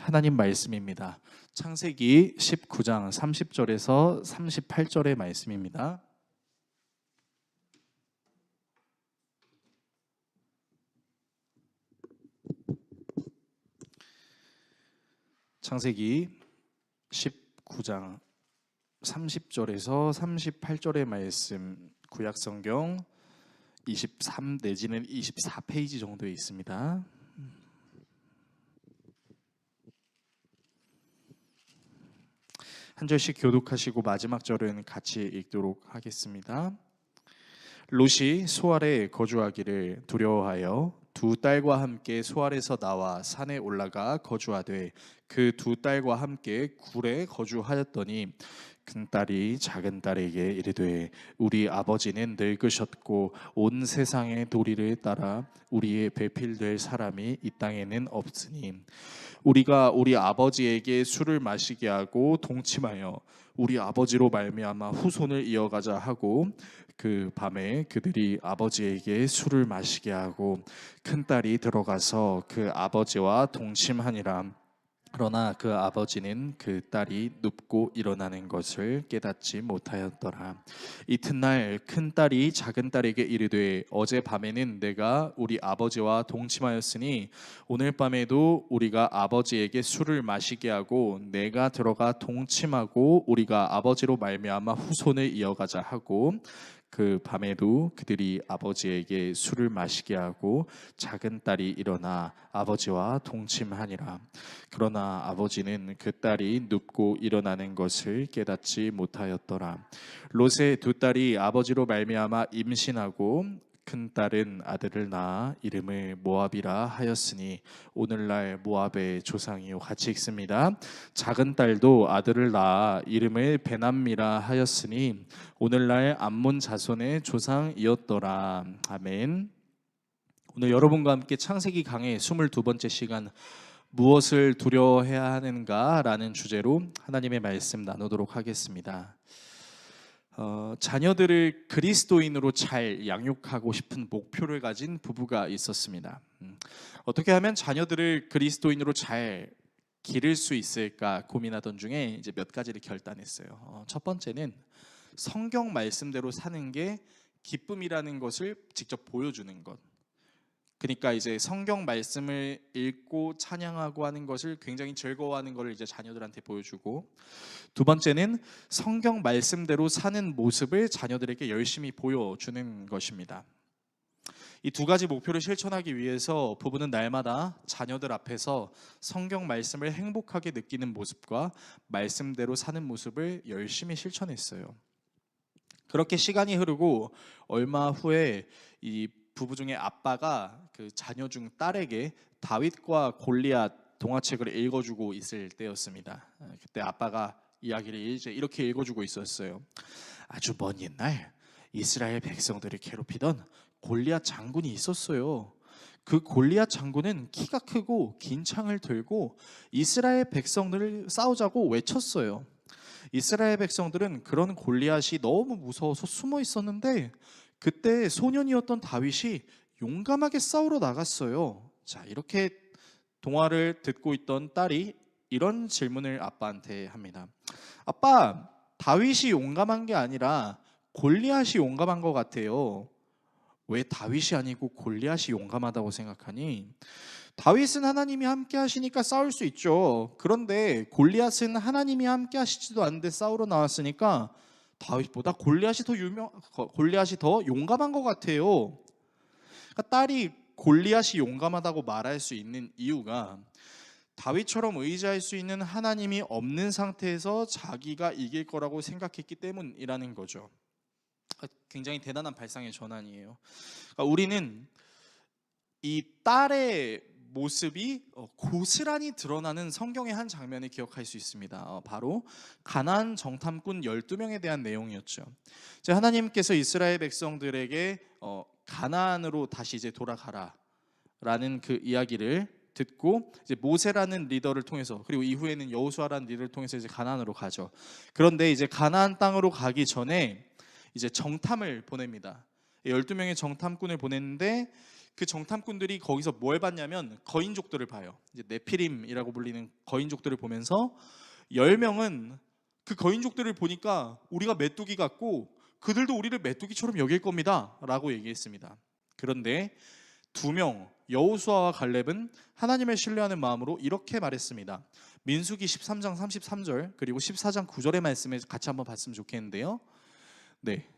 하나님 말씀입니다. 창세기 19장 30절에서 38절의 말씀입니다. 창세기 19장 30절에서 38절의 말씀, 구약성경 23 내지는 24페이지 정도에 있습니다. 한 절씩 교독하시고 마지막 절은 같이 읽도록 하겠습니다. 롯이 소알에 거주하기를 두려워하여 두 딸과 함께 소알에서 나와 산에 올라가 거주하되 그 두 딸과 함께 굴에 거주하였더니 큰딸이 작은딸에게 이르되 우리 아버지는 늙으셨고 온 세상의 도리를 따라 우리의 배필될 사람이 이 땅에는 없으니 우리가 우리 아버지에게 술을 마시게 하고 동침하여 우리 아버지로 말미암아 후손을 이어가자 하고 그 밤에 그들이 아버지에게 술을 마시게 하고 큰딸이 들어가서 그 아버지와 동침하니라. 그러나 그 아버지는 그 딸이 눕고 일어나는 것을 깨닫지 못하였더라. 이튿날 큰딸이 작은딸에게 이르되 어젯밤에는 내가 우리 아버지와 동침하였으니 오늘 밤에도 우리가 아버지에게 술을 마시게 하고 내가 들어가 동침하고 우리가 아버지로 말미암아 후손을 이어가자 하고 그 밤에도 그들이 아버지에게 술을 마시게 하고 작은 딸이 일어나 아버지와 동침하니라. 그러나 아버지는 그 딸이 눕고 일어나는 것을 깨닫지 못하였더라. 롯의 두 딸이 아버지로 말미암아 임신하고 큰 딸은 아들을 낳아 이름을 모압이라 하였으니 오늘날 모압의 조상이요. 같이 읽습니다. 작은 딸도 아들을 낳아 이름을 베남미라 하였으니 오늘날 암몬 자손의 조상이었더라. 아멘. 오늘 여러분과 함께 창세기 강의 22번째 시간, 무엇을 두려워해야 하는가 라는 주제로 하나님의 말씀 나누도록 하겠습니다. 자녀들을 그리스도인으로 잘 양육하고 싶은 목표를 가진 부부가 있었습니다. 어떻게 하면 자녀들을 그리스도인으로 잘 기를 수 있을까 고민하던 중에 이제 몇 가지를 결단했어요. 첫 번째는 성경 말씀대로 사는 게 기쁨이라는 것을 직접 보여주는 것. 그러니까 이제 성경 말씀을 읽고 찬양하고 하는 것을 굉장히 즐거워하는 것을 이제 자녀들한테 보여주고, 두 번째는 성경 말씀대로 사는 모습을 자녀들에게 열심히 보여주는 것입니다. 이 두 가지 목표를 실천하기 위해서 부부는 날마다 자녀들 앞에서 성경 말씀을 행복하게 느끼는 모습과 말씀대로 사는 모습을 열심히 실천했어요. 그렇게 시간이 흐르고 얼마 후에 이 부부 중에 아빠가 그 자녀 중 딸에게 다윗과 골리앗 동화책을 읽어주고 있을 때였습니다. 그때 아빠가 이야기를 이제 이렇게 읽어주고 있었어요. 아주 먼 옛날 이스라엘 백성들을 괴롭히던 골리앗 장군이 있었어요. 그 골리앗 장군은 키가 크고 긴 창을 들고 이스라엘 백성들을 싸우자고 외쳤어요. 이스라엘 백성들은 그런 골리앗이 너무 무서워서 숨어 있었는데 그때 소년이었던 다윗이 용감하게 싸우러 나갔어요. 자, 이렇게 동화를 듣고 있던 딸이 이런 질문을 아빠한테 합니다. 아빠, 다윗이 용감한 게 아니라 골리앗이 용감한 것 같아요. 왜 다윗이 아니고 골리앗이 용감하다고 생각하니? 다윗은 하나님이 함께 하시니까 싸울 수 있죠. 그런데 골리앗은 하나님이 함께 하시지도 않는데 싸우러 나왔으니까 다윗보다 골리앗이 더 용감한 것 같아요. 그러니까 딸이 골리앗이 용감하다고 말할 수 있는 이유가 다윗처럼 의지할 수 있는 하나님이 없는 상태에서 자기가 이길 거라고 생각했기 때문이라는 거죠. 굉장히 대단한 발상의 전환이에요. 그러니까 우리는 이 딸의 모습이 고스란히 드러나는 성경의 한 장면을 기억할 수 있습니다. 바로 가나안 정탐꾼 12명에 대한 내용이었죠. 이제 하나님께서 이스라엘 백성들에게 가나안으로 다시 이제 돌아가라라는 그 이야기를 듣고 이제 모세라는 리더를 통해서, 그리고 이후에는 여호수아라는 리더를 통해서 이제 가나안으로 가죠. 그런데 이제 가나안 땅으로 가기 전에 이제 정탐을 보냅니다. 12명의 정탐꾼을 보냈는데 그 정탐꾼들이 거기서 뭘 봤냐면 거인족들을 봐요. 이제 네피림이라고 불리는 거인족들을 보면서 10명은 그 거인족들을 보니까 우리가 메뚜기 같고 그들도 우리를 메뚜기처럼 여길 겁니다 라고 얘기했습니다. 그런데 2명 여호수아와 갈렙은 하나님을 신뢰하는 마음으로 이렇게 말했습니다. 민수기 13장 33절 그리고 14장 9절의 말씀을 같이 한번 봤으면 좋겠는데요. 네,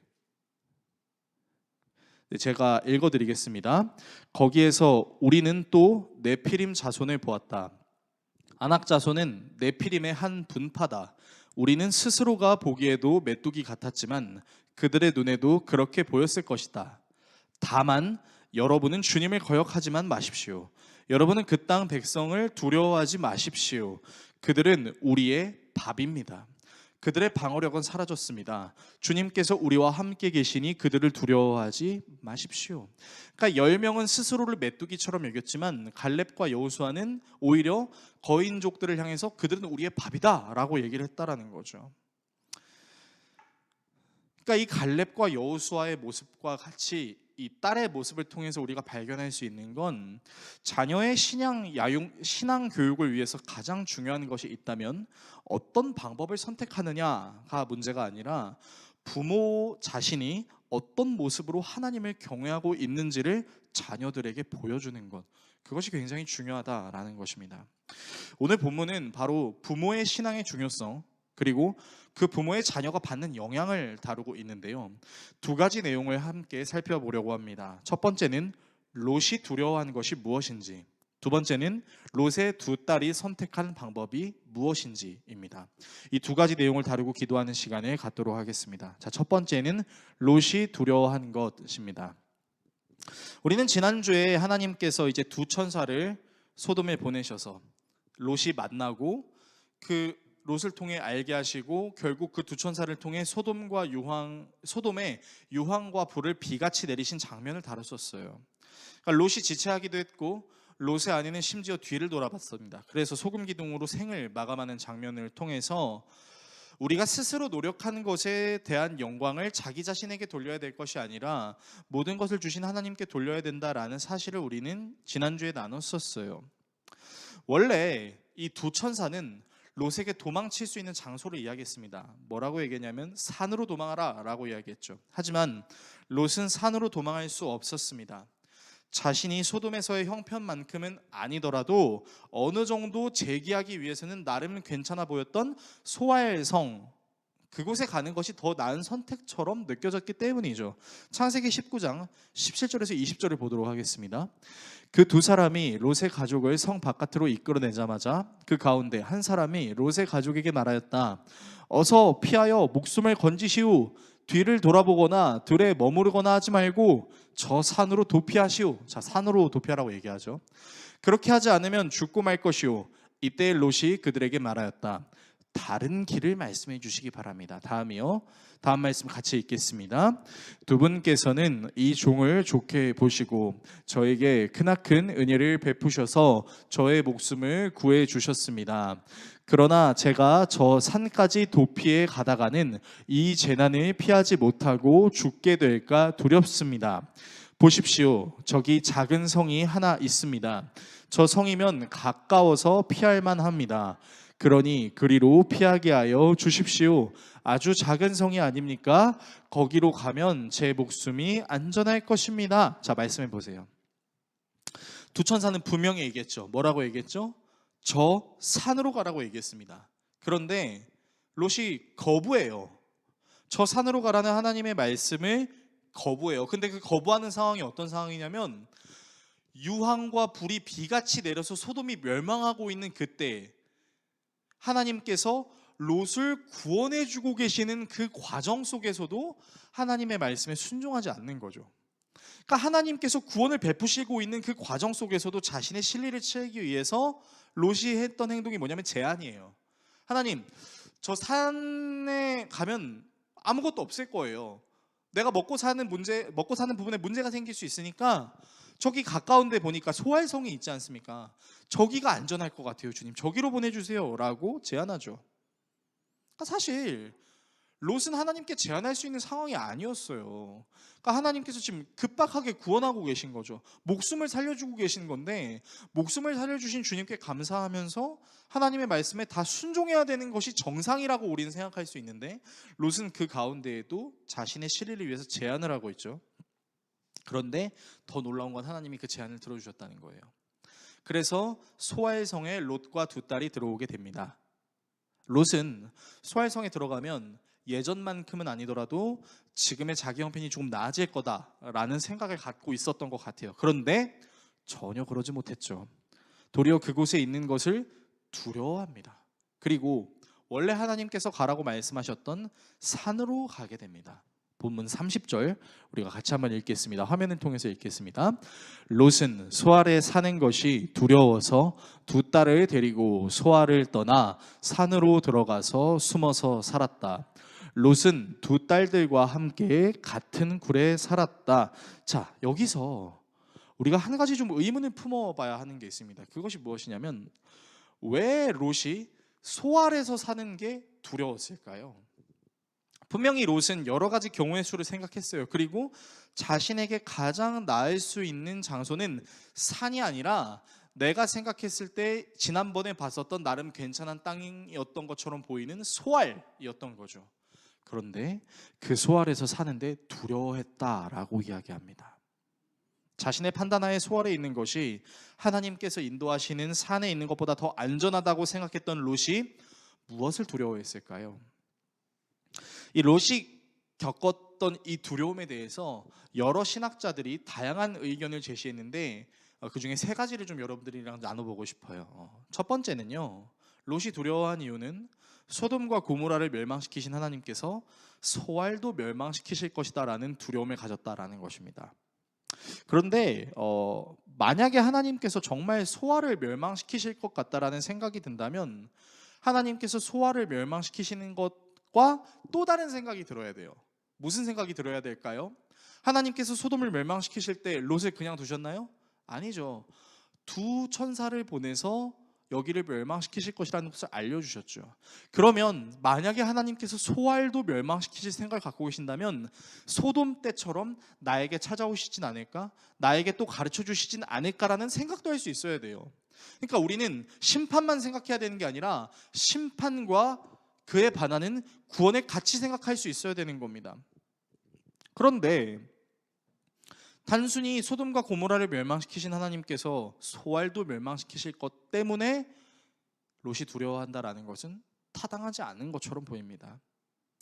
제가 읽어드리겠습니다. 거기에서 우리는 또 네피림 자손을 보았다. 아낙 자손은 네피림의 한 분파다. 우리는 스스로가 보기에도 메뚜기 같았지만 그들의 눈에도 그렇게 보였을 것이다. 다만 여러분은 주님을 거역하지만 마십시오. 여러분은 그 땅 백성을 두려워하지 마십시오. 그들은 우리의 밥입니다. 그들의 방어력은 사라졌습니다. 주님께서 우리와 함께 계시니 그들을 두려워하지 마십시오. 그러니까 10명은 스스로를 메뚜기처럼 여겼지만 갈렙과 여호수아는 오히려 거인족들을 향해서 그들은 우리의 밥이다 라고 얘기를 했다라는 거죠. 그러니까 이 갈렙과 여호수아의 모습과 같이 이 딸의 모습을 통해서 우리가 발견할 수 있는 건 자녀의 신앙 교육을 위해서 가장 중요한 것이 있다면 어떤 방법을 선택하느냐가 문제가 아니라 부모 자신이 어떤 모습으로 하나님을 경외하고 있는지를 자녀들에게 보여주는 것, 그것이 굉장히 중요하다라는 것입니다. 오늘 본문은 바로 부모의 신앙의 중요성 그리고 그 부모의 자녀가 받는 영향을 다루고 있는데요. 2가지 내용을 함께 살펴보려고 합니다. 첫 번째는 롯이 두려워한 것이 무엇인지, 두 번째는 롯의 2딸이 선택한 방법이 무엇인지입니다. 이 2가지 내용을 다루고 기도하는 시간을 갖도록 하겠습니다. 자, 첫 번째는 롯이 두려워한 것입니다. 우리는 지난주에 하나님께서 이제 2 천사를 소돔에 보내셔서 롯이 만나고 그 롯을 통해 알게 하시고 결국 그 2 천사를 통해 소돔에 유황과 불을 비같이 내리신 장면을 다뤘었어요. 그러니까 롯이 지체하기도 했고 롯의 아내는 심지어 뒤를 돌아봤습니다. 그래서 소금 기둥으로 생을 마감하는 장면을 통해서 우리가 스스로 노력하는 것에 대한 영광을 자기 자신에게 돌려야 될 것이 아니라 모든 것을 주신 하나님께 돌려야 된다라는 사실을 우리는 지난주에 나눴었어요. 원래 이 2 천사는 롯에게 도망칠 수 있는 장소를 이야기했습니다. 뭐라고 얘기했냐면 산으로 도망하라 라고 이야기했죠. 하지만 롯은 산으로 도망할 수 없었습니다. 자신이 소돔에서의 형편만큼은 아니더라도 어느 정도 재기하기 위해서는 나름 괜찮아 보였던 소알성, 그곳에 가는 것이 더 나은 선택처럼 느껴졌기 때문이죠. 창세기 19장 17절에서 20절을 보도록 하겠습니다. 그 2 사람이 롯의 가족을 성 바깥으로 이끌어내자마자 그 가운데 한 사람이 롯의 가족에게 말하였다. 어서 피하여 목숨을 건지시오. 뒤를 돌아보거나 들에 머무르거나 하지 말고 저 산으로 도피하시오. 자, 산으로 도피하라고 얘기하죠. 그렇게 하지 않으면 죽고 말 것이오. 이때 롯이 그들에게 말하였다. 다른 길을 말씀해 주시기 바랍니다. 다음 말씀 같이 읽겠습니다. 2 분께서는 이 종을 좋게 보시고 저에게 크나큰 은혜를 베푸셔서 저의 목숨을 구해 주셨습니다. 그러나 제가 저 산까지 도피해 가다가는 이 재난을 피하지 못하고 죽게 될까 두렵습니다. 보십시오. 저기 작은 성이 하나 있습니다. 저 성이면 가까워서 피할 만합니다. 그러니 그리로 피하게 하여 주십시오. 아주 작은 성이 아닙니까? 거기로 가면 제 목숨이 안전할 것입니다. 자, 말씀해 보세요. 2 천사는 분명히 얘기했죠. 뭐라고 얘기했죠? 저 산으로 가라고 얘기했습니다. 그런데 롯이 거부해요. 저 산으로 가라는 하나님의 말씀을 거부해요. 근데 그 거부하는 상황이 어떤 상황이냐면 유황과 불이 비같이 내려서 소돔이 멸망하고 있는 그때 하나님께서 롯을 구원해주고 계시는 그 과정 속에서도 하나님의 말씀에 순종하지 않는 거죠. 그러니까 하나님께서 구원을 베푸시고 있는 그 과정 속에서도 자신의 실리를 채우기 위해서 롯이 했던 행동이 뭐냐면 제안이에요. 하나님, 저 산에 가면 아무것도 없을 거예요. 내가 먹고 사는 부분에 문제가 생길 수 있으니까 저기 가까운 데 보니까 소알성이 있지 않습니까? 저기가 안전할 것 같아요. 주님, 저기로 보내주세요 라고 제안하죠. 그러니까 사실 롯은 하나님께 제한할 수 있는 상황이 아니었어요. 그러니까 하나님께서 지금 급박하게 구원하고 계신 거죠. 목숨을 살려주고 계신 건데 목숨을 살려주신 주님께 감사하면서 하나님의 말씀에 다 순종해야 되는 것이 정상이라고 우리는 생각할 수 있는데 롯은 그 가운데에도 자신의 실의를 위해서 제안을 하고 있죠. 그런데 더 놀라운 건 하나님이 그 제안을 들어주셨다는 거예요. 그래서 소알성에 롯과 두 딸이 들어오게 됩니다. 롯은 소알성에 들어가면 예전만큼은 아니더라도 지금의 자기 형편이 조금 나아질 거다라는 생각을 갖고 있었던 것 같아요. 그런데 전혀 그러지 못했죠. 도리어 그곳에 있는 것을 두려워합니다. 그리고 원래 하나님께서 가라고 말씀하셨던 산으로 가게 됩니다. 본문 30절 우리가 같이 한번 읽겠습니다. 화면을 통해서 읽겠습니다. 롯은 소알에 사는 것이 두려워서 두 딸을 데리고 소알을 떠나 산으로 들어가서 숨어서 살았다. 롯은 두 딸들과 함께 같은 굴에 살았다. 자, 여기서 우리가 한 가지 좀 의문을 품어봐야 하는 게 있습니다. 그것이 무엇이냐면 왜 롯이 소알에서 사는 게 두려웠을까요? 분명히 롯은 여러 가지 경우의 수를 생각했어요. 그리고 자신에게 가장 나을 수 있는 장소는 산이 아니라 내가 생각했을 때 지난번에 봤었던 나름 괜찮은 땅이었던 것처럼 보이는 소알이었던 거죠. 그런데 그 소알에서 사는데 두려워했다라고 이야기합니다. 자신의 판단하에 소알에 있는 것이 하나님께서 인도하시는 산에 있는 것보다 더 안전하다고 생각했던 롯이 무엇을 두려워했을까요? 이 롯이 겪었던 이 두려움에 대해서 여러 신학자들이 다양한 의견을 제시했는데 그 중에 세 가지를 좀 여러분들이랑 나눠보고 싶어요. 첫 번째는요, 롯이 두려워한 이유는 소돔과 고모라를 멸망시키신 하나님께서 소알도 멸망시키실 것이다 라는 두려움을 가졌다라는 것입니다. 그런데 만약에 하나님께서 정말 소알을 멸망시키실 것 같다라는 생각이 든다면 하나님께서 소알을 멸망시키시는 것과 또 다른 생각이 들어야 돼요. 무슨 생각이 들어야 될까요? 하나님께서 소돔을 멸망시키실 때 롯을 그냥 두셨나요? 아니죠. 두 천사를 보내서 여기를 멸망시키실 것이라는 것을 알려주셨죠. 그러면 만약에 하나님께서 소알도 멸망시키실 생각을 갖고 계신다면 소돔 때처럼 나에게 찾아오시진 않을까? 나에게 또 가르쳐 주시진 않을까라는 생각도 할 수 있어야 돼요. 그러니까 우리는 심판만 생각해야 되는 게 아니라 심판과 그에 반하는 구원을 같이 생각할 수 있어야 되는 겁니다. 그런데 단순히 소돔과 고모라를 멸망시키신 하나님께서 소알도 멸망시키실 것 때문에 롯이 두려워한다라는 것은 타당하지 않은 것처럼 보입니다.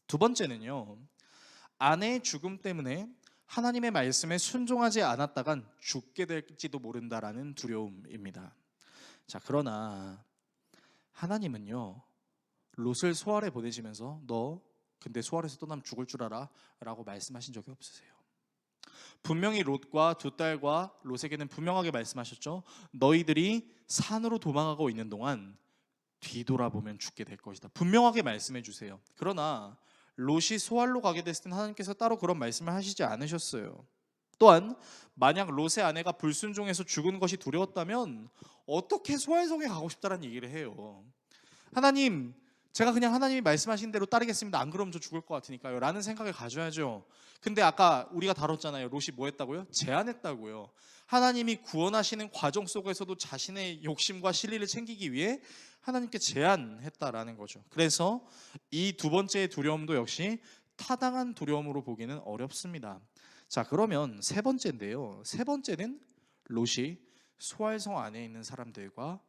두 번째는요, 아내의 죽음 때문에 하나님의 말씀에 순종하지 않았다간 죽게 될지도 모른다라는 두려움입니다. 자, 그러나 하나님은요, 롯을 소알에 보내시면서 너 근데 소알에서 떠나면 죽을 줄 알아 라고 말씀하신 적이 없으세요. 분명히 롯과 두 딸과 롯에게는 분명하게 말씀하셨죠. 너희들이 산으로 도망가고 있는 동안 뒤돌아보면 죽게 될 것이다. 분명하게 말씀해 주세요. 그러나 롯이 소알로 가게 됐을 때 하나님께서 따로 그런 말씀을 하시지 않으셨어요. 또한 만약 롯의 아내가 불순종해서 죽은 것이 두려웠다면 어떻게 소알성에 가고 싶다는 얘기를 해요. 하나님, 제가 그냥 하나님이 말씀하신 대로 따르겠습니다. 안 그러면 저 죽을 것 같으니까요 라는 생각을 가져야죠. 근데 아까 우리가 다뤘잖아요. 롯이 뭐 했다고요? 제안했다고요. 하나님이 구원하시는 과정 속에서도 자신의 욕심과 실리를 챙기기 위해 하나님께 제안했다라는 거죠. 그래서 이 두 번째의 두려움도 역시 타당한 두려움으로 보기는 어렵습니다. 자, 그러면 세 번째인데요. 세 번째는 롯이 소알성 안에 있는 사람들과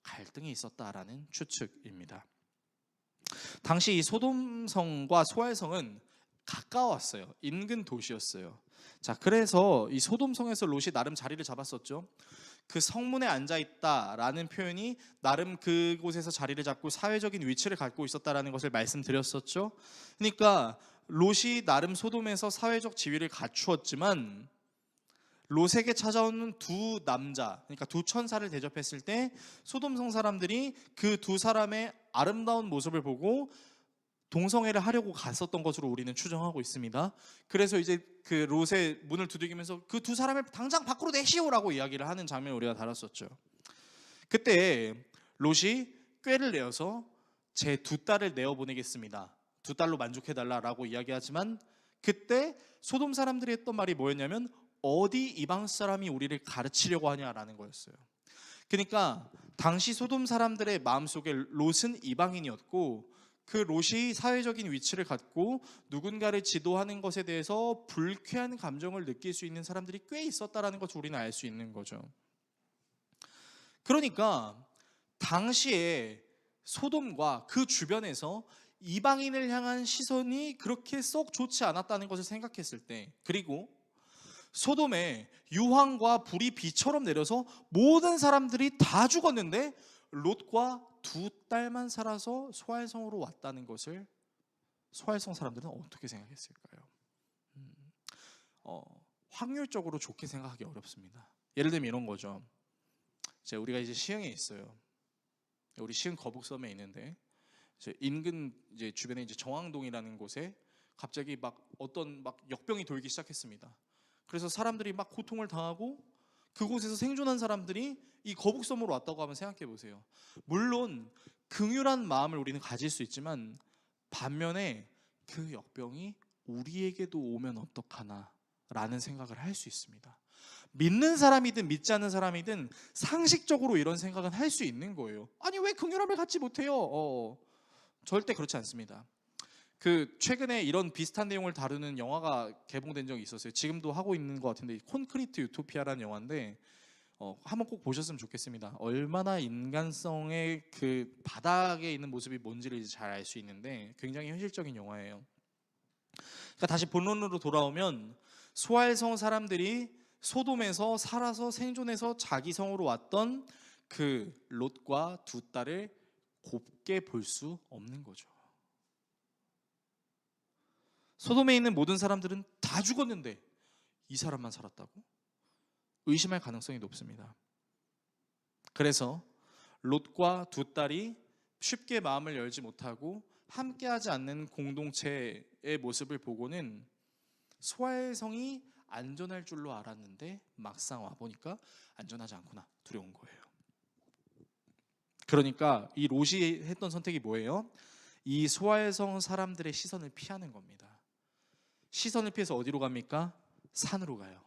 갈등이 있었다라는 추측입니다. 당시 이 소돔성과 소알성은 가까웠어요. 인근 도시였어요. 자, 그래서 이 소돔성에서 롯이 나름 자리를 잡았었죠. 그 성문에 앉아 있다라는 표현이 나름 그곳에서 자리를 잡고 사회적인 위치를 갖고 있었다라는 것을 말씀드렸었죠. 그러니까 롯이 나름 소돔에서 사회적 지위를 갖추었지만 롯에게 찾아오는 두 남자, 그러니까 두 천사를 대접했을 때 소돔성 사람들이 그 두 사람의 아름다운 모습을 보고 동성애를 하려고 갔었던 것으로 우리는 추정하고 있습니다. 그래서 이제 그 롯의 문을 두들기면서 그 두 사람을 당장 밖으로 내시오라고 이야기를 하는 장면을 우리가 다뤘었죠. 그때 롯이 꾀를 내어서 제 두 딸을 내어 보내겠습니다 2달로 만족해달라라고 이야기하지만 그때 소돔 사람들이 했던 말이 뭐였냐면 어디 이방 사람이 우리를 가르치려고 하냐라는 거였어요. 그러니까 당시 소돔 사람들의 마음속에 롯은 이방인이었고 그 롯이 사회적인 위치를 갖고 누군가를 지도하는 것에 대해서 불쾌한 감정을 느낄 수 있는 사람들이 꽤 있었다라는 것을 우리는 알 수 있는 거죠. 그러니까 당시에 소돔과 그 주변에서 이방인을 향한 시선이 그렇게 썩 좋지 않았다는 것을 생각했을 때, 그리고 소돔에 유황과 불이 비처럼 내려서 모든 사람들이 다 죽었는데 롯과 2딸만 살아서 소알성으로 왔다는 것을 소알성 사람들은 어떻게 생각했을까요? 확률적으로 좋게 생각하기 어렵습니다. 예를 들면 이런 거죠. 우리가 이제 시흥에 있어요. 우리 시흥 거북섬에 있는데 인근 주변에 정왕동이라는 곳에 갑자기 어떤 역병이 돌기 시작했습니다. 그래서 사람들이 고통을 당하고 그곳에서 생존한 사람들이 이 거북섬으로 왔다고 하면 생각해 보세요. 물론 긍휼한 마음을 우리는 가질 수 있지만 반면에 그 역병이 우리에게도 오면 어떡하나 라는 생각을 할 수 있습니다. 믿는 사람이든 믿지 않는 사람이든 상식적으로 이런 생각은 할 수 있는 거예요. 아니 왜 긍휼함을 갖지 못해요? 절대 그렇지 않습니다. 최근에 이런 비슷한 내용을 다루는 영화가 개봉된 적이 있었어요. 지금도 하고 있는 것 같은데 콘크리트 유토피아라는 영화인데 한번 꼭 보셨으면 좋겠습니다. 얼마나 인간성의 그 바닥에 있는 모습이 뭔지를 이제 잘 알 수 있는데 굉장히 현실적인 영화예요. 그러니까 다시 본론으로 돌아오면 소알성 사람들이 소돔에서 살아서 생존해서 자기 성으로 왔던 그 롯과 2딸을 곱게 볼 수 없는 거죠. 소돔에 있는 모든 사람들은 다 죽었는데 이 사람만 살았다고? 의심할 가능성이 높습니다. 그래서 롯과 2딸이 쉽게 마음을 열지 못하고 함께하지 않는 공동체의 모습을 보고는 소알성이 안전할 줄로 알았는데 막상 와보니까 안전하지 않구나, 두려운 거예요. 그러니까 이 롯이 했던 선택이 뭐예요? 이 소알성 사람들의 시선을 피하는 겁니다. 시선을 피해서 어디로 갑니까? 산으로 가요.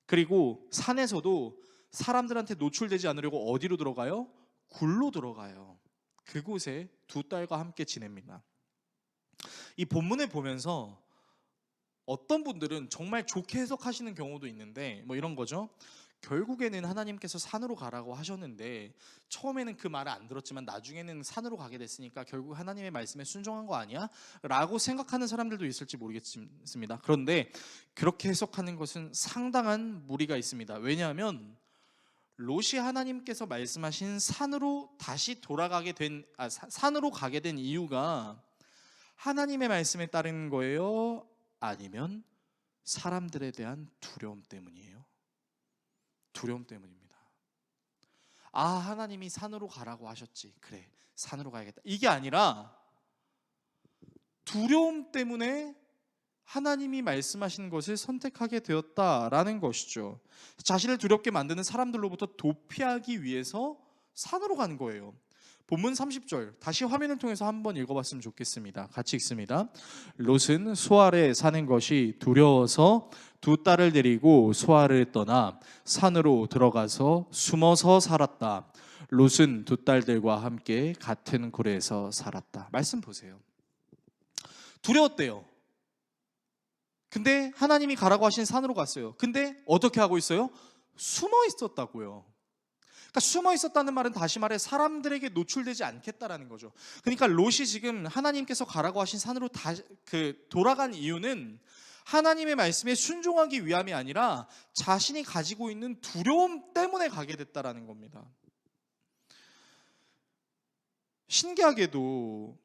그리고 산에서도 사람들한테 노출되지 않으려고 어디로 들어가요? 굴로 들어가요. 그곳에 2딸과 함께 지냅니다. 이 본문을 보면서 어떤 분들은 정말 좋게 해석하시는 경우도 있는데 이런 거죠. 결국에는 하나님께서 산으로 가라고 하셨는데 처음에는 그 말을 안 들었지만 나중에는 산으로 가게 됐으니까 결국 하나님의 말씀에 순종한 거 아니야? 라고 생각하는 사람들도 있을지 모르겠습니다. 그런데 그렇게 해석하는 것은 상당한 무리가 있습니다. 왜냐하면 롯이 하나님께서 말씀하신 산으로 다시 산으로 가게 된 이유가 하나님의 말씀에 따른 거예요? 아니면 사람들에 대한 두려움 때문이에요? 두려움 때문입니다. 하나님이 산으로 가라고 하셨지, 그래 산으로 가야겠다, 이게 아니라 두려움 때문에 하나님이 말씀하신 것을 선택하게 되었다라는 것이죠. 자신을 두렵게 만드는 사람들로부터 도피하기 위해서 산으로 간 거예요. 본문 30절 다시 화면을 통해서 한번 읽어봤으면 좋겠습니다. 같이 읽습니다. 롯은 소알에 사는 것이 두려워서 2딸을 데리고 소알을 떠나 산으로 들어가서 숨어서 살았다. 롯은 2딸들과 함께 같은 굴에서 살았다. 말씀 보세요. 두려웠대요. 근데 하나님이 가라고 하신 산으로 갔어요. 근데 어떻게 하고 있어요? 숨어 있었다고요. 그러니까 숨어 있었다는 말은 다시 말해 사람들에게 노출되지 않겠다라는 거죠. 그러니까 롯이 지금 하나님께서 가라고 하신 산으로 돌아간 이유는 하나님의 말씀에 순종하기 위함이 아니라 자신이 가지고 있는 두려움 때문에 가게 됐다라는 겁니다. 신기하게도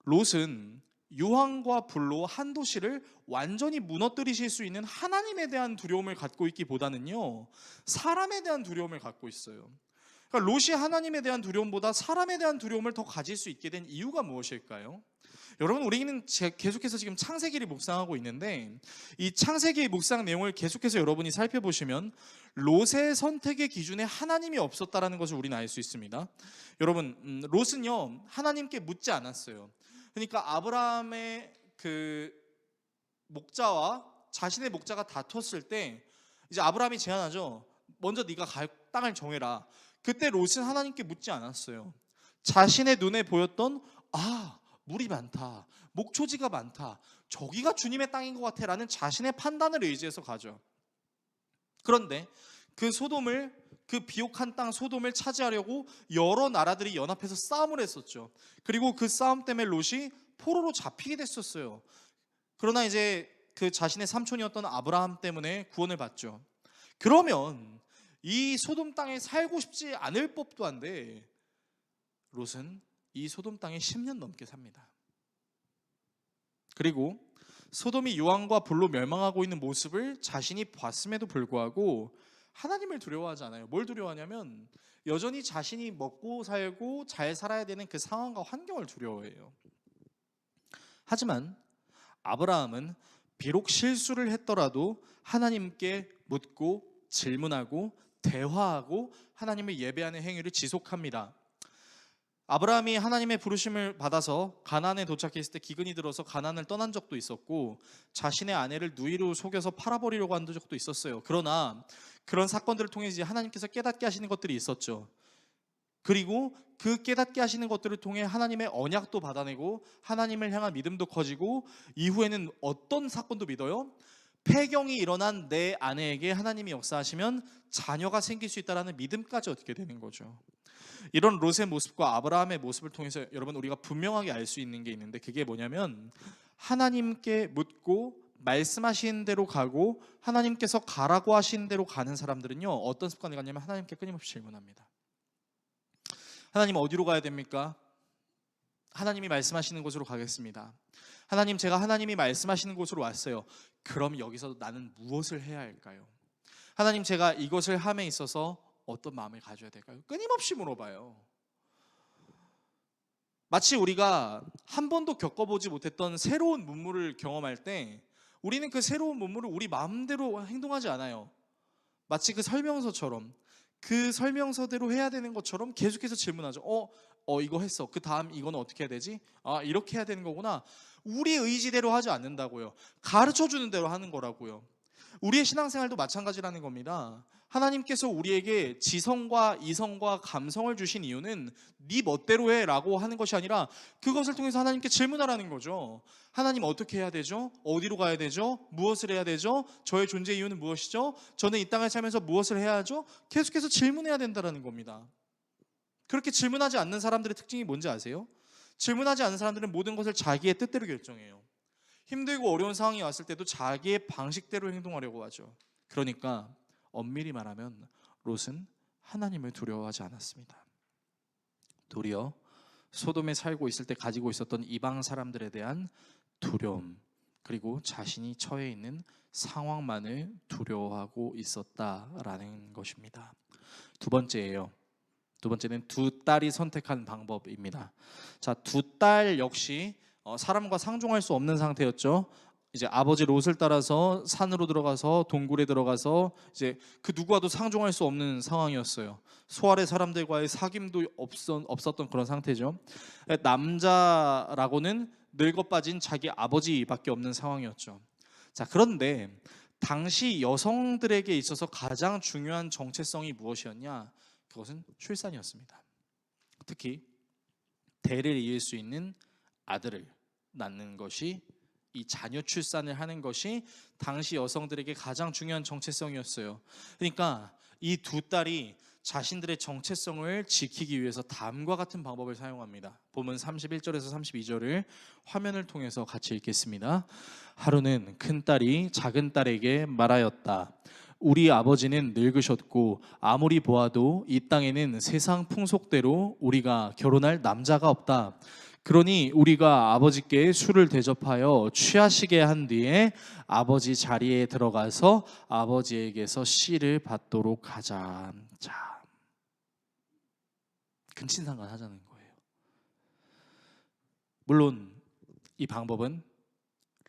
롯은 유황과 불로 한 도시를 완전히 무너뜨리실 수 있는 하나님에 대한 두려움을 갖고 있기보다는요, 사람에 대한 두려움을 갖고 있어요. 그러니까 롯이 하나님에 대한 두려움보다 사람에 대한 두려움을 더 가질 수 있게 된 이유가 무엇일까요? 여러분, 우리는 계속해서 지금 창세기를 묵상하고 있는데 이 창세기의 묵상 내용을 계속해서 여러분이 살펴보시면 롯의 선택의 기준에 하나님이 없었다라는 것을 우리는 알 수 있습니다. 여러분, 롯은요 하나님께 묻지 않았어요. 그러니까 아브라함의 그 목자와 자신의 목자가 다퉜을 때 이제 아브라함이 제안하죠. 먼저 네가 갈 땅을 정해라. 그때 롯은 하나님께 묻지 않았어요. 자신의 눈에 보였던 물이 많다, 목초지가 많다, 저기가 주님의 땅인 것 같아 라는 자신의 판단을 의지해서 가죠. 그런데 그 비옥한 땅 소돔을 차지하려고 여러 나라들이 연합해서 싸움을 했었죠. 그리고 그 싸움 때문에 롯이 포로로 잡히게 됐었어요. 그러나 이제 그 자신의 삼촌이었던 아브라함 때문에 구원을 받죠. 그러면 이 소돔 땅에 살고 싶지 않을 법도 한데 롯은 이 소돔 땅에 10년 넘게 삽니다. 그리고 소돔이 유황과 불로 멸망하고 있는 모습을 자신이 봤음에도 불구하고 하나님을 두려워하지 않아요. 뭘 두려워하냐면 여전히 자신이 먹고 살고 잘 살아야 되는 그 상황과 환경을 두려워해요. 하지만 아브라함은 비록 실수를 했더라도 하나님께 묻고 질문하고 대화하고 하나님을 예배하는 행위를 지속합니다. 아브라함이 하나님의 부르심을 받아서 가나안에 도착했을 때 기근이 들어서 가나안을 떠난 적도 있었고 자신의 아내를 누이로 속여서 팔아버리려고 한 적도 있었어요. 그러나 그런 사건들을 통해 이제 하나님께서 깨닫게 하시는 것들이 있었죠. 그리고 그 깨닫게 하시는 것들을 통해 하나님의 언약도 받아내고 하나님을 향한 믿음도 커지고 이후에는 어떤 사건도 믿어요? 폐경이 일어난 내 아내에게 하나님이 역사하시면 자녀가 생길 수 있다는 믿음까지 얻게 되는 거죠. 이런 롯의 모습과 아브라함의 모습을 통해서 여러분 우리가 분명하게 알 수 있는 게 있는데 그게 뭐냐면 하나님께 묻고 말씀하신 대로 가고 하나님께서 가라고 하신 대로 가는 사람들은요 어떤 습관을 갖냐면 하나님께 끊임없이 질문합니다. 하나님 어디로 가야 됩니까? 하나님이 말씀하시는 곳으로 가겠습니다. 하나님 제가 하나님이 말씀하시는 곳으로 왔어요. 그럼 여기서 나는 무엇을 해야 할까요? 하나님 제가 이것을 함에 있어서 어떤 마음을 가져야 될까요? 끊임없이 물어봐요. 마치 우리가 한 번도 겪어보지 못했던 새로운 문물을 경험할 때 우리는 그 새로운 문물을 우리 마음대로 행동하지 않아요. 마치 그 설명서처럼 그 설명서대로 해야 되는 것처럼 계속해서 질문하죠. 이거 했어. 그 다음 이거는 어떻게 해야 되지? 이렇게 해야 되는 거구나. 우리 의지대로 하지 않는다고요. 가르쳐주는 대로 하는 거라고요. 우리의 신앙생활도 마찬가지라는 겁니다. 하나님께서 우리에게 지성과 이성과 감성을 주신 이유는 네 멋대로 해 라고 하는 것이 아니라 그것을 통해서 하나님께 질문하라는 거죠. 하나님 어떻게 해야 되죠? 어디로 가야 되죠? 무엇을 해야 되죠? 저의 존재 이유는 무엇이죠? 저는 이 땅을 살면서 무엇을 해야 하죠? 계속해서 질문해야 된다는 겁니다. 그렇게 질문하지 않는 사람들의 특징이 뭔지 아세요? 질문하지 않는 사람들은 모든 것을 자기의 뜻대로 결정해요. 힘들고 어려운 상황이 왔을 때도 자기의 방식대로 행동하려고 하죠. 그러니까 엄밀히 말하면 롯은 하나님을 두려워하지 않았습니다. 도리어 소돔에 살고 있을 때 가지고 있었던 이방 사람들에 대한 두려움 그리고 자신이 처해 있는 상황만을 두려워하고 있었다라는 것입니다. 두 번째예요. 두 번째는 두 딸이 선택한 방법입니다. 자, 두 딸 역시 사람과 상종할 수 없는 상태였죠. 이제 아버지 롯을 따라서 산으로 들어가서 동굴에 들어가서 이제 그 누구와도 상종할 수 없는 상황이었어요. 소아래 사람들과의 사귐도 없었던 그런 상태죠. 남자라고는 늙어 빠진 자기 아버지밖에 없는 상황이었죠. 자, 그런데 당시 여성들에게 있어서 가장 중요한 정체성이 무엇이었냐? 그것은 출산이었습니다. 특히 대를 이을 수 있는 아들을 낳는 것이 이 자녀 출산을 하는 것이 당시 여성들에게 가장 중요한 정체성이었어요. 그러니까 이 두 딸이 자신들의 정체성을 지키기 위해서 다음과 같은 방법을 사용합니다. 본문 31절에서 32절을 화면을 통해서 같이 읽겠습니다. 하루는 큰 딸이 작은 딸에게 말하였다. 우리 아버지는 늙으셨고 아무리 보아도 이 땅에는 세상 풍속대로 우리가 결혼할 남자가 없다. 그러니 우리가 아버지께 술을 대접하여 취하시게 한 뒤에 아버지 자리에 들어가서 아버지에게서 씨를 받도록 하자. 자, 근친상간 하자는 거예요. 물론 이 방법은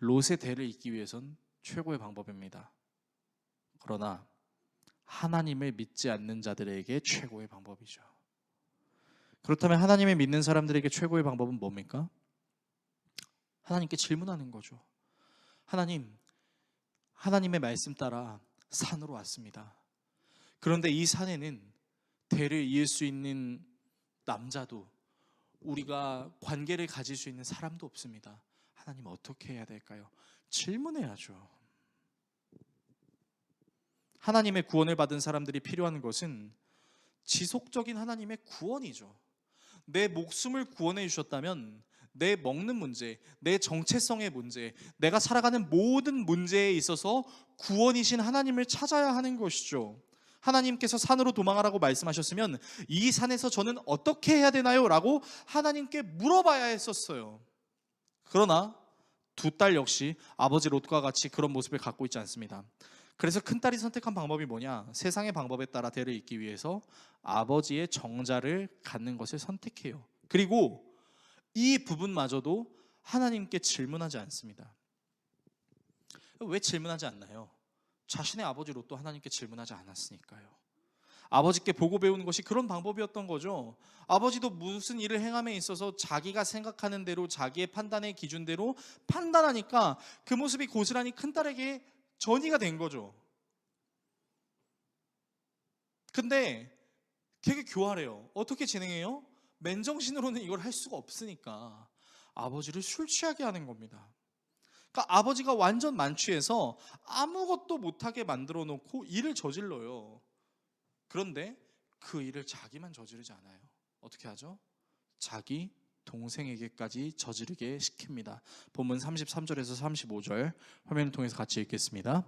롯의 대를 잇기 위해선 최고의 방법입니다. 그러나 하나님을 믿지 않는 자들에게 최고의 방법이죠. 그렇다면 하나님을 믿는 사람들에게 최고의 방법은 뭡니까? 하나님께 질문하는 거죠. 하나님, 하나님의 말씀 따라 산으로 왔습니다. 그런데 이 산에는 대를 이을 수 있는 남자도, 우리가 관계를 가질 수 있는 사람도 없습니다. 하나님, 어떻게 해야 될까요? 질문해야죠. 하나님의 구원을 받은 사람들이 필요한 것은 지속적인 하나님의 구원이죠. 내 목숨을 구원해 주셨다면 내 먹는 문제, 내 정체성의 문제, 내가 살아가는 모든 문제에 있어서 구원이신 하나님을 찾아야 하는 것이죠. 하나님께서 산으로 도망하라고 말씀하셨으면 이 산에서 저는 어떻게 해야 되나요? 라고 하나님께 물어봐야 했었어요. 그러나 두 딸 역시 아버지 롯과 같이 그런 모습을 갖고 있지 않습니다. 그래서 큰딸이 선택한 방법이 뭐냐? 세상의 방법에 따라 대를 잇기 위해서 아버지의 정자를 갖는 것을 선택해요. 그리고 이 부분마저도 하나님께 질문하지 않습니다. 왜 질문하지 않나요? 자신의 아버지 롯도 하나님께 질문하지 않았으니까요. 아버지께 보고 배우는 것이 그런 방법이었던 거죠. 아버지도 무슨 일을 행함에 있어서 자기가 생각하는 대로, 자기의 판단의 기준대로 판단하니까 그 모습이 고스란히 큰딸에게 전이가 된 거죠. 근데 되게 교활해요. 어떻게 진행해요? 맨정신으로는 이걸 할 수가 없으니까 아버지를 술 취하게 하는 겁니다. 그러니까 아버지가 완전 만취해서 아무것도 못하게 만들어 놓고 일을 저질러요. 그런데 그 일을 자기만 저지르지 않아요. 어떻게 하죠? 자기 동생에게까지 저지르게 시킵니다. 본문 33절에서 35절 화면을 통해서 같이 읽겠습니다.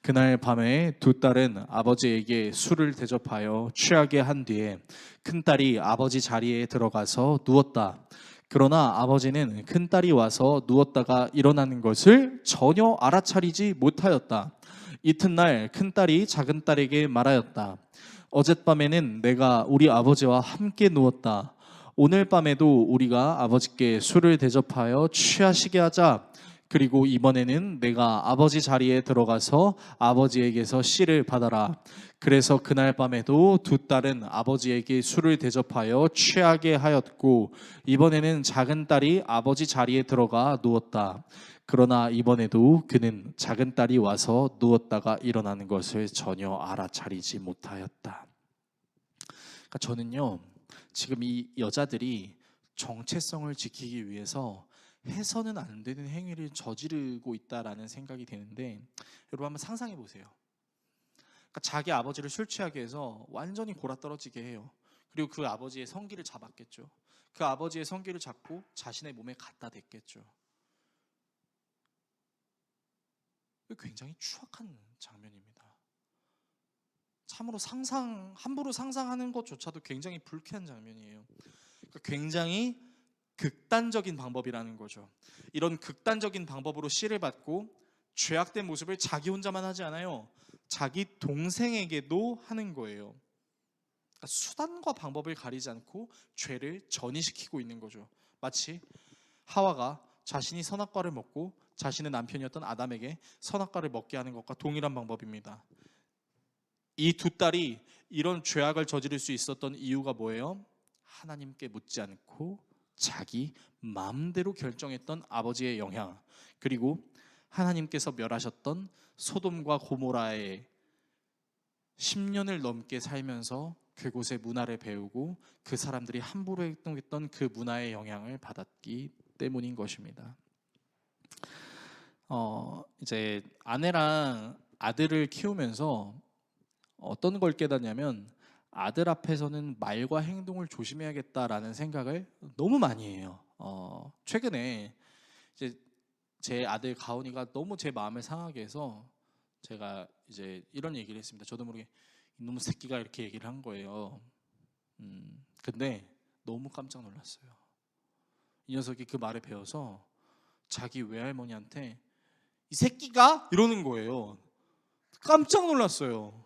그날 밤에 두 딸은 아버지에게 술을 대접하여 취하게 한 뒤에 큰딸이 아버지 자리에 들어가서 누웠다. 그러나 아버지는 큰딸이 와서 누웠다가 일어나는 것을 전혀 알아차리지 못하였다. 이튿날 큰딸이 작은딸에게 말하였다. 어젯밤에는 내가 우리 아버지와 함께 누웠다. 오늘 밤에도 우리가 아버지께 술을 대접하여 취하시게 하자. 그리고 이번에는 내가 아버지 자리에 들어가서 아버지에게서 씨를 받아라. 그래서 그날 밤에도 두 딸은 아버지에게 술을 대접하여 취하게 하였고, 이번에는 작은 딸이 아버지 자리에 들어가 누웠다. 그러나 이번에도 그는 작은 딸이 와서 누웠다가 일어나는 것을 전혀 알아차리지 못하였다. 그러니까 저는요, 지금 이 여자들이 정체성을 지키기 위해서 해서는 안 되는 행위를 저지르고 있다라는 생각이 드는데, 여러분 한번 상상해 보세요. 그러니까 자기 아버지를 술 취하게 해서 완전히 골아떨어지게 해요. 그리고 그 아버지의 성기를 잡았겠죠. 그 아버지의 성기를 잡고 자신의 몸에 갖다 댔겠죠. 굉장히 추악한 장면입니다. 참으로 함부로 상상하는 것조차도 굉장히 불쾌한 장면이에요. 그러니까 굉장히 극단적인 방법이라는 거죠. 이런 극단적인 방법으로 씨를 받고 죄악된 모습을 자기 혼자만 하지 않아요. 자기 동생에게도 하는 거예요. 그러니까 수단과 방법을 가리지 않고 죄를 전이시키고 있는 거죠. 마치 하와가 자신이 선악과를 먹고 자신의 남편이었던 아담에게 선악과를 먹게 하는 것과 동일한 방법입니다. 이 두 딸이 이런 죄악을 저지를 수 있었던 이유가 뭐예요? 하나님께 묻지 않고 자기 마음대로 결정했던 아버지의 영향, 그리고 하나님께서 멸하셨던 소돔과 고모라에 10년을 넘게 살면서 그곳의 문화를 배우고 그 사람들이 함부로 행동했던 그 문화의 영향을 받았기 때문인 것입니다. 이제 아내랑 아들을 키우면서 어떤 걸 깨닫냐면, 아들 앞에서는 말과 행동을 조심해야겠다라는 생각을 너무 많이 해요. 최근에 이제 제 아들 가온이가 너무 제 마음을 상하게 해서 제가 이제 이런 얘기를 했습니다. 저도 모르게 이놈의 새끼가 이렇게 얘기를 한 거예요. 근데 너무 깜짝 놀랐어요. 이 녀석이 그 말을 배워서 자기 외할머니한테 이 새끼가 이러는 거예요. 깜짝 놀랐어요.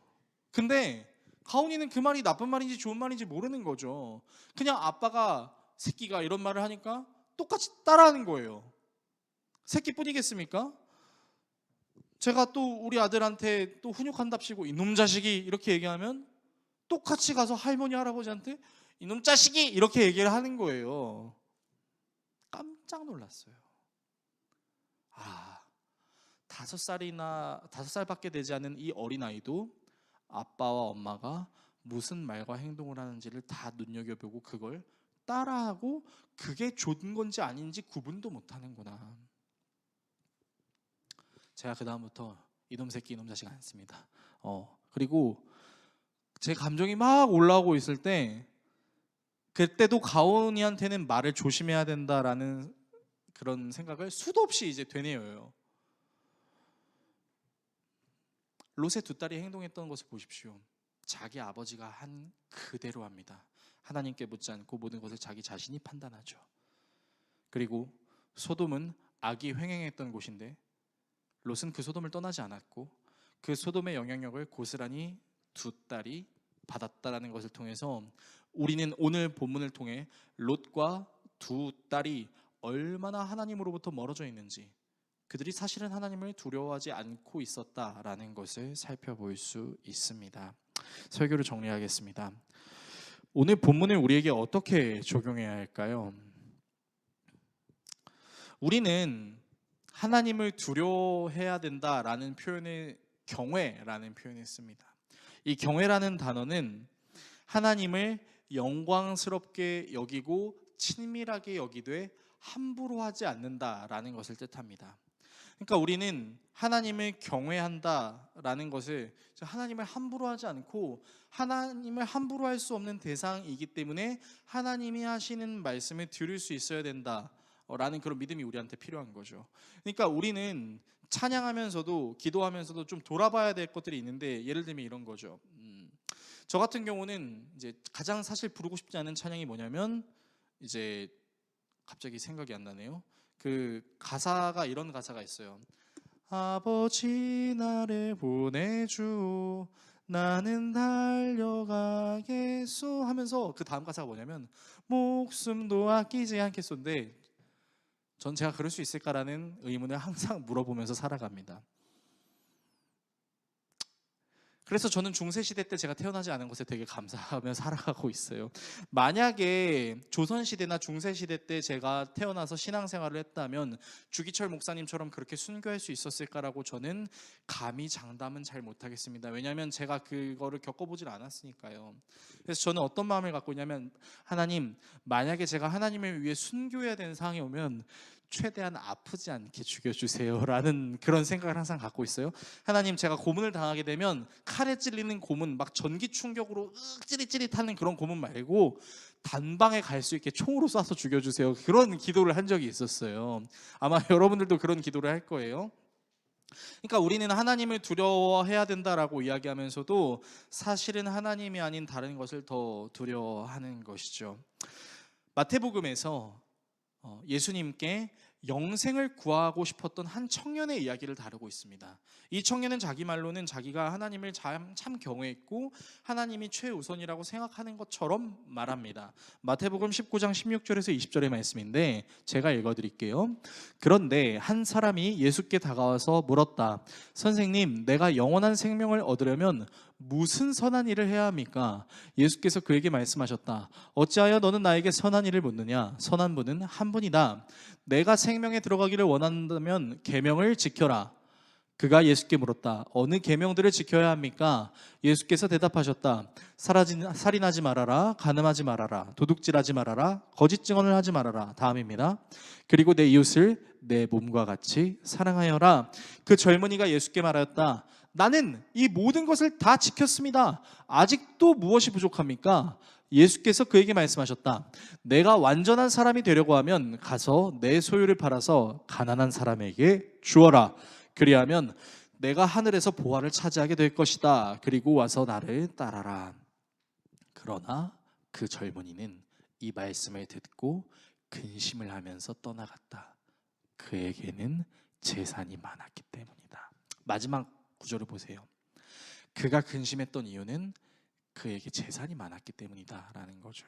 근데 가온이는 그 말이 나쁜 말인지 좋은 말인지 모르는 거죠. 그냥 아빠가 새끼가 이런 말을 하니까 똑같이 따라하는 거예요. 새끼뿐이겠습니까? 제가 또 우리 아들한테 또 훈육한답시고 이놈 자식이 이렇게 얘기하면 똑같이 가서 할머니 할아버지한테 이놈 자식이 이렇게 얘기를 하는 거예요. 깜짝 놀랐어요. 다섯 살밖에 되지 않은 이 어린아이도 아빠와 엄마가 무슨 말과 행동을 하는지를 다 눈여겨보고 그걸 따라하고 그게 좋은 건지 아닌지 구분도 못하는구나. 제가 그 다음부터 이놈 새끼 이놈 자식 안 씁니다. 그리고 제 감정이 막 올라오고 있을 때 그때도 가온이한테는 말을 조심해야 된다라는 그런 생각을 수도 없이 이제 되뇌어요. 롯의 두 딸이 행동했던 것을 보십시오. 자기 아버지가 한 그대로 합니다. 하나님께 묻지 않고 모든 것을 자기 자신이 판단하죠. 그리고 소돔은 악이 횡행했던 곳인데 롯은 그 소돔을 떠나지 않았고 그 소돔의 영향력을 고스란히 두 딸이 받았다라는 것을 통해서 우리는 오늘 본문을 통해 롯과 두 딸이 얼마나 하나님으로부터 멀어져 있는지, 그들이 사실은 하나님을 두려워하지 않고 있었다라는 것을 살펴볼 수 있습니다. 설교를 정리하겠습니다. 오늘 본문을 우리에게 어떻게 적용해야 할까요? 우리는 하나님을 두려워해야 된다라는 표현을 경외라는 표현을 씁니다. 이 경외라는 단어는 하나님을 영광스럽게 여기고 친밀하게 여기되 함부로 하지 않는다라는 것을 뜻합니다. 그러니까 우리는 하나님을 경외한다라는 것을 하나님을 함부로 하지 않고 하나님을 함부로 할 수 없는 대상이기 때문에 하나님이 하시는 말씀을 들을 수 있어야 된다라는 그런 믿음이 우리한테 필요한 거죠. 그러니까 우리는 찬양하면서도 기도하면서도 좀 돌아봐야 될 것들이 있는데, 예를 들면 이런 거죠. 저 같은 경우는 이제 가장 사실 부르고 싶지 않은 찬양이 뭐냐면, 이제 갑자기 생각이 안 나네요. 그 가사가 이런 가사가 있어요. 아버지 나를 보내주 나는 달려가겠소 하면서 그 다음 가사가 뭐냐면 목숨도 아끼지 않겠소인데, 전 제가 그럴 수 있을까라는 의문을 항상 물어보면서 살아갑니다. 그래서 저는 중세시대 때 제가 태어나지 않은 것에 되게 감사하며 살아가고 있어요. 만약에 조선시대나 중세시대 때 제가 태어나서 신앙생활을 했다면 주기철 목사님처럼 그렇게 순교할 수 있었을까라고 저는 감히 장담은 잘 못하겠습니다. 왜냐하면 제가 그거를 겪어보질 않았으니까요. 그래서 저는 어떤 마음을 갖고 있냐면, 하나님, 만약에 제가 하나님을 위해 순교해야 되는 상황이 오면 최대한 아프지 않게 죽여주세요 라는 그런 생각을 항상 갖고 있어요. 하나님, 제가 고문을 당하게 되면 칼에 찔리는 고문, 막 전기 충격으로 찌릿찌릿하는 그런 고문 말고 단방에 갈 수 있게 총으로 쏴서 죽여주세요, 그런 기도를 한 적이 있었어요. 아마 여러분들도 그런 기도를 할 거예요. 그러니까 우리는 하나님을 두려워해야 된다라고 이야기하면서도 사실은 하나님이 아닌 다른 것을 더 두려워하는 것이죠. 마태복음에서 예수님께 영생을 구하고 싶었던 한 청년의 이야기를 다루고 있습니다. 이 청년은 자기 말로는 자기가 하나님을 참 경외했고 하나님이 최우선이라고 생각하는 것처럼 말합니다. 마태복음 19장 16절에서 20절의 말씀인데 제가 읽어드릴게요. 그런데 한 사람이 예수께 다가와서 물었다. 선생님, 내가 영원한 생명을 얻으려면 무슨 선한 일을 해야 합니까? 예수께서 그에게 말씀하셨다. 어찌하여 너는 나에게 선한 일을 묻느냐? 선한 분은 한 분이다. 내가 생명에 들어가기를 원한다면 계명을 지켜라. 그가 예수께 물었다. 어느 계명들을 지켜야 합니까? 예수께서 대답하셨다. 살인하지 말아라, 간음하지 말아라, 도둑질하지 말아라, 거짓 증언을 하지 말아라. 다음입니다. 그리고 내 이웃을 내 몸과 같이 사랑하여라. 그 젊은이가 예수께 말하였다. 나는 이 모든 것을 다 지켰습니다. 아직도 무엇이 부족합니까? 예수께서 그에게 말씀하셨다. 내가 완전한 사람이 되려고 하면 가서 내 소유를 팔아서 가난한 사람에게 주어라. 그리하면 내가 하늘에서 보화를 차지하게 될 것이다. 그리고 와서 나를 따라라. 그러나 그 젊은이는 이 말씀을 듣고 근심을 하면서 떠나갔다. 그에게는 재산이 많았기 때문이다. 마지막 구절을 보세요. 그가 근심했던 이유는 그에게 재산이 많았기 때문이다 라는 거죠.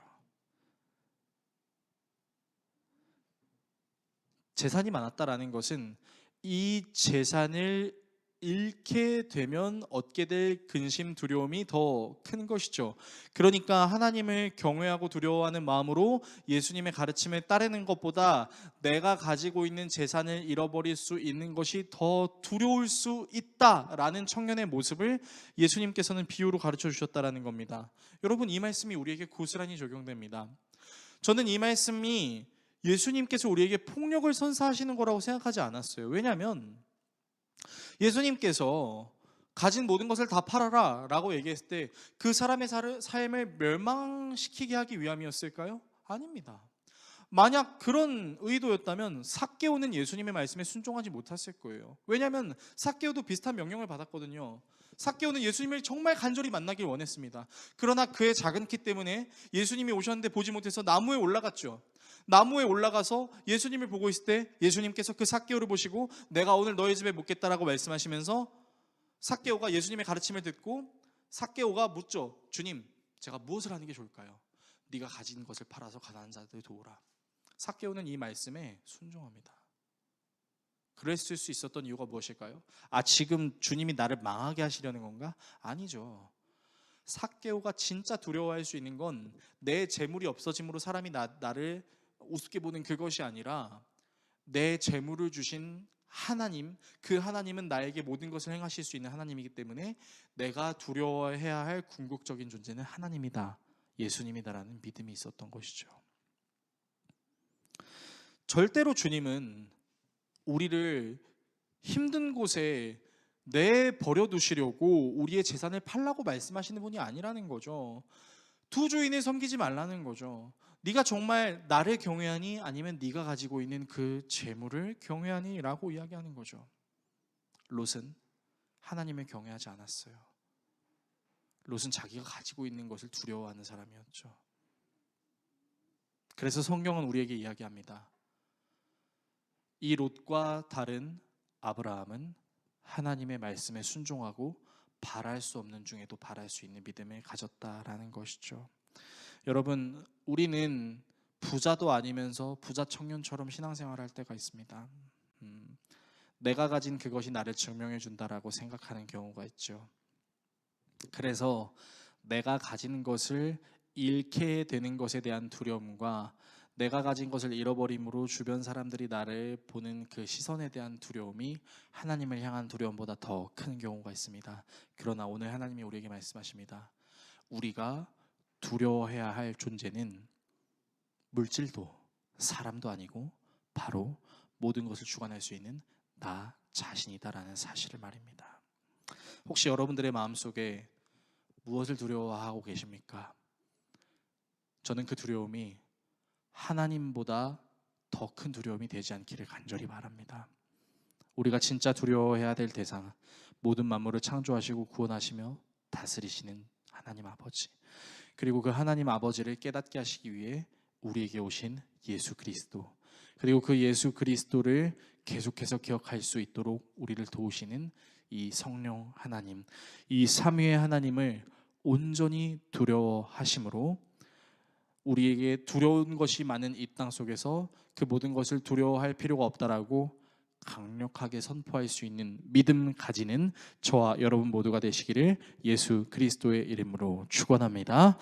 재산이 많았다라는 것은 이 재산을 잃게 되면 얻게 될 근심, 두려움이 더 큰 것이죠. 그러니까 하나님을 경외하고 두려워하는 마음으로 예수님의 가르침에 따르는 것보다 내가 가지고 있는 재산을 잃어버릴 수 있는 것이 더 두려울 수 있다라는 청년의 모습을 예수님께서는 비유로 가르쳐 주셨다라는 겁니다. 여러분, 이 말씀이 우리에게 고스란히 적용됩니다. 저는 이 말씀이 예수님께서 우리에게 폭력을 선사하시는 거라고 생각하지 않았어요. 왜냐하면 예수님께서 가진 모든 것을 다 팔아라 라고 얘기했을 때 그 사람의 삶을 멸망시키게 하기 위함이었을까요? 아닙니다. 만약 그런 의도였다면 삭개오는 예수님의 말씀에 순종하지 못했을 거예요. 왜냐하면 삭개오도 비슷한 명령을 받았거든요. 삭개오는 예수님을 정말 간절히 만나길 원했습니다. 그러나 그의 작은 키 때문에 예수님이 오셨는데 보지 못해서 나무에 올라갔죠. 나무에 올라가서 예수님을 보고 있을 때 예수님께서 그 삭개오를 보시고 내가 오늘 너희 집에 묵겠다라고 말씀하시면서 삭개오가 예수님의 가르침을 듣고 삭개오가 묻죠. 주님, 제가 무엇을 하는 게 좋을까요? 네가 가진 것을 팔아서 가난한 자들 도우라. 삭개오는 이 말씀에 순종합니다. 그랬을 수 있었던 이유가 무엇일까요? 지금 주님이 나를 망하게 하시려는 건가? 아니죠. 삭개오가 진짜 두려워할 수 있는 건 내 재물이 없어짐으로 사람이 나를 우습게 보는 그것이 아니라 내 재물을 주신 하나님, 그 하나님은 나에게 모든 것을 행하실 수 있는 하나님이기 때문에 내가 두려워해야 할 궁극적인 존재는 하나님이다, 예수님이다라는 믿음이 있었던 것이죠. 절대로 주님은 우리를 힘든 곳에 내버려 두시려고 우리의 재산을 팔라고 말씀하시는 분이 아니라는 거죠. 두 주인을 섬기지 말라는 거죠. 네가 정말 나를 경외하니 아니면 네가 가지고 있는 그 재물을 경외하니 라고 이야기하는 거죠. 롯은 하나님을 경외하지 않았어요. 롯은 자기가 가지고 있는 것을 두려워하는 사람이었죠. 그래서 성경은 우리에게 이야기합니다. 이 롯과 다른 아브라함은 하나님의 말씀에 순종하고 바랄 수 없는 중에도 바랄 수 있는 믿음을 가졌다라는 것이죠. 여러분, 우리는 부자도 아니면서 부자 청년처럼 신앙생활을 할 때가 있습니다. 내가 가진 그것이 나를 증명해 준다라고 생각하는 경우가 있죠. 그래서 내가 가진 것을 잃게 되는 것에 대한 두려움과 내가 가진 것을 잃어버림으로 주변 사람들이 나를 보는 그 시선에 대한 두려움이 하나님을 향한 두려움보다 더 큰 경우가 있습니다. 그러나 오늘 하나님이 우리에게 말씀하십니다. 우리가 두려워해야 할 존재는 물질도 사람도 아니고 바로 모든 것을 주관할 수 있는 나 자신이다라는 사실을 말입니다. 혹시 여러분들의 마음속에 무엇을 두려워하고 계십니까? 저는 그 두려움이 하나님보다 더 큰 두려움이 되지 않기를 간절히 바랍니다. 우리가 진짜 두려워해야 될 대상, 모든 만물을 창조하시고 구원하시며 다스리시는 하나님 아버지, 그리고 그 하나님 아버지를 깨닫게 하시기 위해 우리에게 오신 예수 그리스도, 그리고 그 예수 그리스도를 계속해서 기억할 수 있도록 우리를 도우시는 이 성령 하나님, 이 삼위의 하나님을 온전히 두려워하심으로 우리에게 두려운 것이 많은 이 땅 속에서 그 모든 것을 두려워할 필요가 없다라고 강력하게 선포할 수 있는 믿음 가지는 저와 여러분 모두가 되시기를 예수 그리스도의 이름으로 축원합니다.